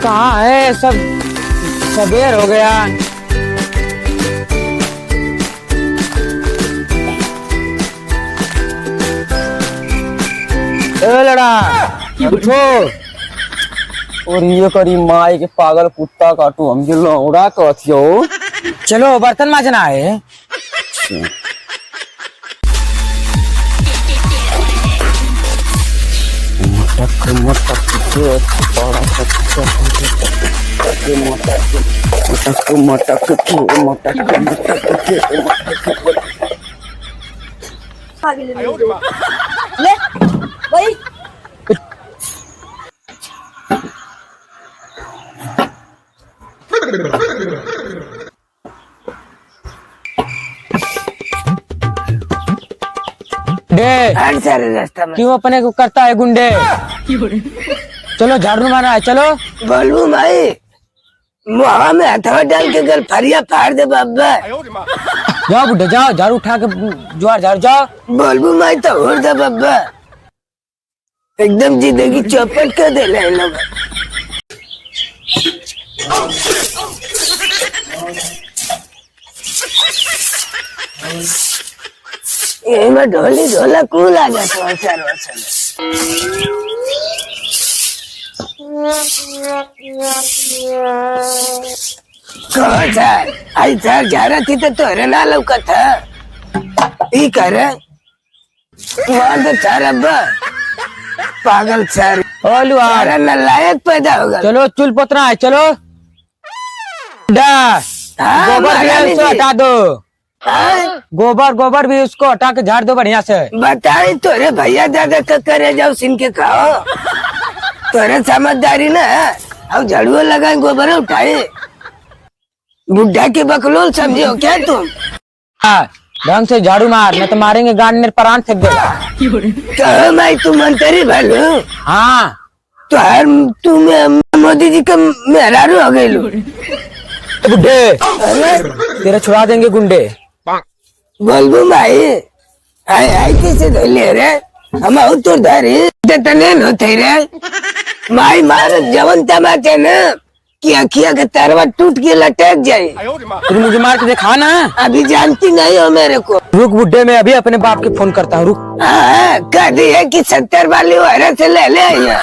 कहाँ है सब? सबेर हो गया। ए लड़ा उठो। और ये करी माई के पागल कुत्ता काटू हम जो लौड़ा कथियो। चलो बर्तन माजना है। मटक मटक के मटक मटक के ले भाई डे सारे रास्ता में क्यों अपने को करता है गुंडे? चलो झाड़ू मारना है, चलो। बोलू भाई मुहा में हथवा डाल के गल फरिया फाड़ दे बाबा। जाओ बुड्ढे जाओ, झाड़ू उठा के जुआर झाड़ू जाओ। बोलबू माई तो हो दे बाबा, एकदम जिंदगी चौपट कर दे ले लोग। ये में ढोली ढोला कूल आ जाता है चार वर्ष कौन सा आई सर जा रहा थी तो तोरे ना लौका था ई करे वहां तो चार अब्बा पागल सर ओलू अरे नालायक पैदा होगा। चलो चुल पोतना है, चलो। गोबर भी है, उसको हटा दो। गोबर भी उसको हटा के झाड़ दो बढ़िया से। बताए तोरे भैया दादा का करे जाओ सिन के खाओ, तोरे समझदारी ना अब झाड़ुआ लगाए गोबर उठाए। बुढ़ा के बकलोल समझो क्या तुम? ढंग से झाड़ू मार, नहीं तो मारेंगे गांड में प्राण फेंक देगा। कहो मैं तू मंत्री भलो। हाँ तो हर तू मोदी जी का मेहरारू हो गई। बुड्ढे तेरा छुड़ा देंगे गुंडे। बोलबू भाई आय आय कैसे धोले रे हम तो धरे तने होते रे माई मार जवन तमाचे न कि अखिया के तरवा टूट के लटक जाए। तुम मुझे मार के दिखा ना। अभी जानती नहीं हो मेरे को। रुक बुड्ढे, मैं अभी अपने बाप के फोन करता हूँ, रुक। हाँ कह दी है कि 70 वाली औरत से ले ले आइए।